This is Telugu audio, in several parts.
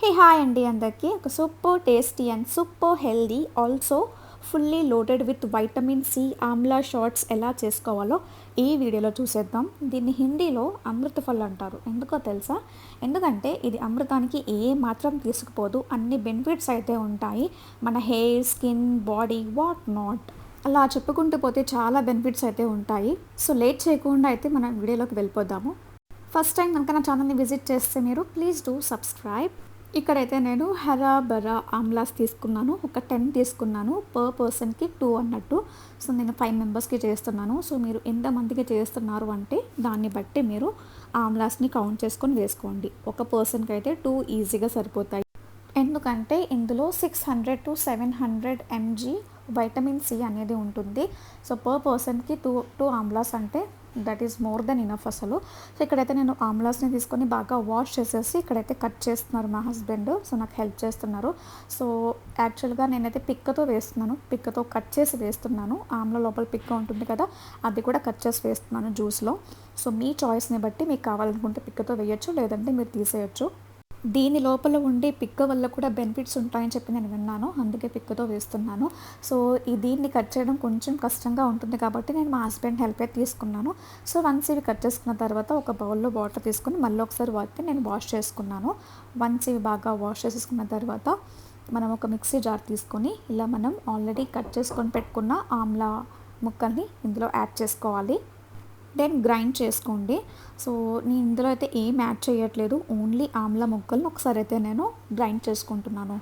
హే హాయ్ అండి అందరికీ ఒక super tasty and super healthy also fully loaded with vitamin C amla shots ఎలా చేసుకోవాలో ఈ వీడియోలో చూసేద్దాం. దీన్ని హిందీలో అమృత ఫల్ అంటారు. ఎందుకో తెలుసా? ఎందుకంటే ఇది అమృతానికి ఏ మాత్రం తీసుకుపోదు, అన్ని బెనిఫిట్స్ అయితే ఉంటాయి. మన hair, skin, body, what not అలా చెప్పుకుంటూ పోతే చాలా బెనిఫిట్స్ అయితే ఉంటాయి. సో లేట్ చేయకుండా అయితే మనం వీడియోలోకి వెళ్ళిపోదాము. ఫస్ట్ టైం కనుక నా ఛానల్ని విజిట్ చేస్తే మీరు ప్లీజ్ డూ సబ్స్క్రైబ్. ఇక్కడైతే నేను హరా బరా ఆమ్లాస్ తీసుకున్నాను. ఒక 10 తీసుకున్నాను. పర్ పర్సన్కి 2 అన్నట్టు. సో నేను 5 మెంబర్స్కి చేస్తున్నాను. సో మీరు ఎంతమందికి చేస్తున్నారు అంటే దాన్ని బట్టి మీరు ఆమ్లాస్ని కౌంట్ చేసుకొని వేసుకోండి. ఒక పర్సన్కి అయితే 2 ఈజీగా సరిపోతాయి. ఎందుకంటే ఇందులో 600 to 700 mg వైటమిన్ సి అనేది ఉంటుంది. సో పర్ పర్సన్కి టూ ఆమ్లాస్ అంటే that is more than enough అసలు. సో ఇక్కడైతే నేను ఆమ్లాస్ని తీసుకొని బాగా వాష్ చేసేసి ఇక్కడైతే కట్ చేస్తున్నారు మా హస్బెండ్. సో నాకు హెల్ప్ చేస్తున్నారు. సో యాక్చువల్గా నేనైతే పిక్కతో వేస్తున్నాను. పిక్కతో కట్ చేసి వేస్తున్నాను. ఆమ్లా లోపల పిక్క ఉంటుంది కదా, అది కూడా కట్ చేసి వేస్తున్నాను జ్యూస్లో. సో మీ చాయిస్ని బట్టి మీకు కావాలనుకుంటే పిక్కతో వేయచ్చు, లేదంటే మీరు తీసేయచ్చు. దీని లోపల ఉండే పిక్క వల్ల కూడా బెనిఫిట్స్ ఉంటాయని చెప్పి నేను విన్నాను, అందుకే పిక్కతో వేస్తున్నాను. సో దీన్ని కట్ చేయడం కొంచెం కష్టంగా ఉంటుంది కాబట్టి నేను మా హస్బెండ్ హెల్ప్ అయితే తీసుకున్నాను. సో వన్స్ ఇవి కట్ చేసుకున్న తర్వాత ఒక బౌల్లో వాటర్ తీసుకుని మళ్ళీ ఒకసారి వాటిని నేను వాష్ చేసుకున్నాను. వన్స్ ఇవి బాగా వాష్ చేసేసుకున్న తర్వాత మనం ఒక మిక్సీ జార్ తీసుకొని ఇలా మనం ఆల్రెడీ కట్ చేసుకొని పెట్టుకున్న ఆమ్లా ముక్కల్ని ఇందులో యాడ్ చేసుకోవాలి. దెన్ గ్రైండ్ చేసుకోండి. సో నేను ఇందులో అయితే ఏం యాడ్ చేయట్లేదు, ఓన్లీ ఆమ్లా ముక్కలను ఒకసారి అయితే నేను గ్రైండ్ చేసుకుంటున్నాను.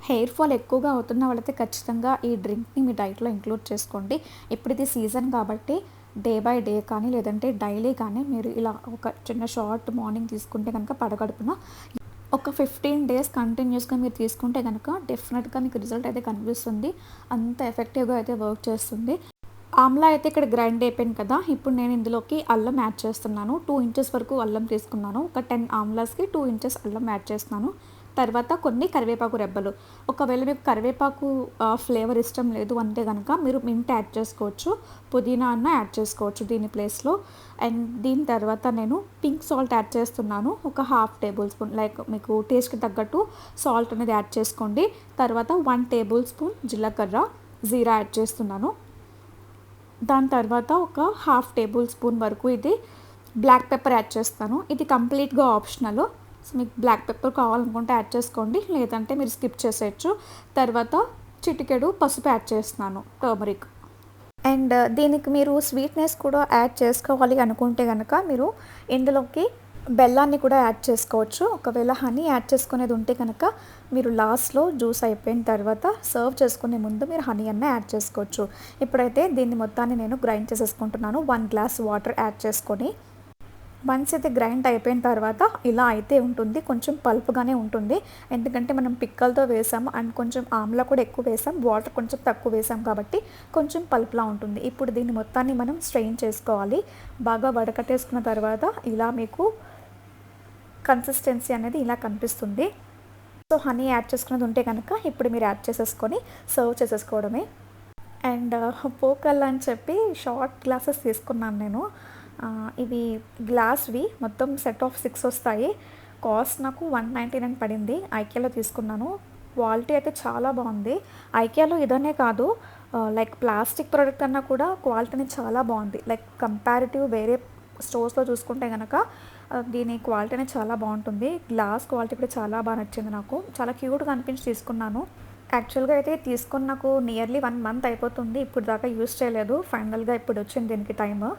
హెయిర్ ఫాల్ ఎక్కువగా అవుతున్న వాళ్ళైతే ఖచ్చితంగా ఈ డ్రింక్ని మీ డైట్లో ఇంక్లూడ్ చేసుకోండి. ఇప్పుడు ఇది సీజన్ కాబట్టి డే బై డే కానీ లేదంటే డైలీ కానీ మీరు ఇలా ఒక చిన్న షార్ట్ మార్నింగ్ తీసుకుంటే కనుక పడగడుపున ఒక 15 days కంటిన్యూస్గా మీరు తీసుకుంటే కనుక డెఫినెట్గా మీకు రిజల్ట్ అయితే కనిపిస్తుంది. అంత ఎఫెక్టివ్గా అయితే వర్క్ చేస్తుంది. ఆమ్లా అయితే ఇక్కడ గ్రైండ్ అయిపోయింది కదా, ఇప్పుడు నేను ఇందులోకి అల్లం యాడ్ చేస్తున్నాను. 2 inches వరకు అల్లం తీసుకున్నాను. ఒక 10 ఆమ్లాస్కి 2 inches అల్లం యాడ్ చేస్తున్నాను. తర్వాత కొన్ని కరివేపాకు రెబ్బలు. ఒకవేళ మీకు కరివేపాకు ఫ్లేవర్ ఇష్టం లేదు అంటే కనుక మీరు మింట్ యాడ్ చేసుకోవచ్చు, పుదీనా అన్న యాడ్ చేసుకోవచ్చు దీని ప్లేస్లో. అండ్ దీని తర్వాత నేను పింక్ సాల్ట్ యాడ్ చేస్తున్నాను. ఒక 1/2 tablespoon, లైక్ మీకు టేస్ట్కి తగ్గట్టు సాల్ట్ అనేది యాడ్ చేసుకోండి. తర్వాత 1 tablespoon జీలకర్ర, జీరా యాడ్ చేస్తున్నాను. దాని తర్వాత ఒక 1/2 tablespoon వరకు ఇది బ్లాక్ పెప్పర్ యాడ్ చేస్తాను. ఇది కంప్లీట్గా ఆప్షనల్. సో మీకు బ్లాక్ పెప్పర్ కావాలనుకుంటే యాడ్ చేసుకోండి, లేదంటే మీరు స్కిప్ చేసేయచ్చు. తర్వాత చిటికెడు పసుపు యాడ్ చేస్తున్నాను, టర్మరిక్. అండ్ దీనికి మీరు స్వీట్నెస్ కూడా యాడ్ చేసుకోవాలి అనుకుంటే కనుక మీరు ఇందులోకి బెల్లాన్ని కూడా యాడ్ చేసుకోవచ్చు. ఒకవేళ హనీ యాడ్ చేసుకునేది ఉంటే కనుక మీరు లాస్ట్లో జ్యూస్ అయిపోయిన తర్వాత సర్వ్ చేసుకునే ముందు మీరు హనీ అన్న యాడ్ చేసుకోవచ్చు. ఇప్పుడైతే దీన్ని మొత్తాన్ని నేను గ్రైండ్ చేసేసుకుంటున్నాను. 1 glass వాటర్ యాడ్ చేసుకొని వన్స్ అయితే గ్రైండ్ అయిపోయిన తర్వాత ఇలా అయితే ఉంటుంది. కొంచెం పల్పుగానే ఉంటుంది, ఎందుకంటే మనం పిక్కలతో వేసాము అండ్ కొంచెం ఆమ్లా కూడా ఎక్కువ వేసాం, వాటర్ కొంచెం తక్కువ వేసాం కాబట్టి కొంచెం పల్పులా ఉంటుంది. ఇప్పుడు దీన్ని మొత్తాన్ని మనం స్ట్రెయిన్ చేసుకోవాలి. బాగా వడకట్టేసుకున్న తర్వాత ఇలా మీకు కన్సిస్టెన్సీ అనేది ఇలా కనిపిస్తుంది. సో హనీ యాడ్ చేసుకున్నది ఉంటే కనుక ఇప్పుడు మీరు యాడ్ చేసేసుకొని సర్వ్ చేసేసుకోవడమే. అండ్ పోకల్ అని చెప్పి షార్ట్ గ్లాసెస్ తీసుకున్నాను నేను. ఇవి గ్లాస్వి మొత్తం సెట్ ఆఫ్ 6 వస్తాయి. కాస్ట్ నాకు 199 పడింది. ఐకియాలో తీసుకున్నాను. క్వాలిటీ అయితే చాలా బాగుంది. ఐకియాలో ఇదనే కాదు, లైక్ ప్లాస్టిక్ ప్రోడక్ట్ అన్నా కూడా క్వాలిటీ అనేది చాలా బాగుంది. లైక్ కంపారిటివ్ వేరే స్టోర్స్లో చూసుకుంటే కనుక దీని క్వాలిటీ అనేది చాలా బాగుంటుంది. గ్లాస్ క్వాలిటీ కూడా చాలా బాగా నచ్చింది నాకు. చాలా క్యూట్గా అనిపించి తీసుకున్నాను. యాక్చువల్గా అయితే తీసుకుని నాకు నియర్లీ 1 month అయిపోతుంది. ఇప్పుడు దాకా యూస్ చేయలేదు. ఫైనల్గా ఇప్పుడు వచ్చింది దీనికి టైమ్.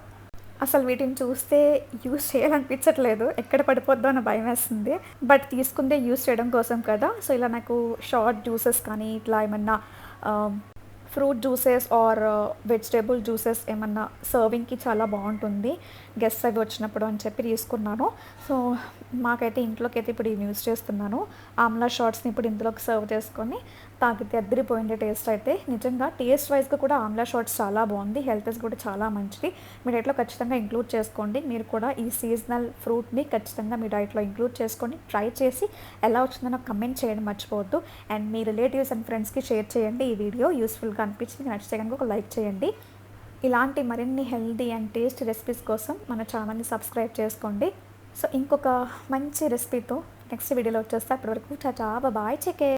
అసలు వీటిని చూస్తే యూస్ చేయాలనిపించట్లేదు, ఎక్కడ పడిపోద్దో అని భయం వేస్తుంది. బట్ తీసుకుందే యూస్ చేయడం కోసం కదా. సో ఇలా నాకు షార్ట్ జ్యూసెస్ కానీ ఇట్లా ఏమన్నా fruit juices are vegetable juices ఏమన్నా సర్వింగ్కి చాలా బాగుంటుంది గెస్ట్స్ అవి వచ్చినప్పుడు అని చెప్పి తీసుకున్నాను. సో మాకైతే ఇంట్లోకి అయితే ఇప్పుడు ఇవి యూస్ చేస్తున్నాను. ఆమ్లా షార్ట్స్ని ఇప్పుడు ఇందులోకి సర్వ్ చేసుకొని తాగితే అద్దరిపోయిండే టేస్ట్ అయితే. నిజంగా టేస్ట్ వైజ్గా కూడా ఆమ్లా షార్ట్స్ చాలా బాగుంది. హెల్త్ కూడా చాలా మంచిది. మీ డైట్లో ఖచ్చితంగా ఇంక్లూడ్ చేసుకోండి. మీరు కూడా ఈ సీజనల్ ఫ్రూట్ని ఖచ్చితంగా మీ డైట్లో ఇంక్లూడ్ చేసుకొని ట్రై చేసి ఎలా వచ్చిందో నాకు కమెంట్ చేయడం మర్చిపోవద్దు. అండ్ మీ రిలేటివ్స్ అండ్ ఫ్రెండ్స్కి షేర్ చేయండి. ఈ వీడియో యూస్ఫుల్గా అనిపించింది, నచ్చితే కనుక ఒక లైక్ చేయండి. ఇలాంటి మరిన్ని హెల్దీ అండ్ టేస్టీ రెసిపీస్ కోసం మన ఛానల్ని సబ్స్క్రైబ్ చేసుకోండి. సో ఇంకొక మంచి రెసిపీతో నెక్స్ట్ వీడియోలో వచ్చేస్తే అప్పటి వరకు చాచా బాయ్ చెకే.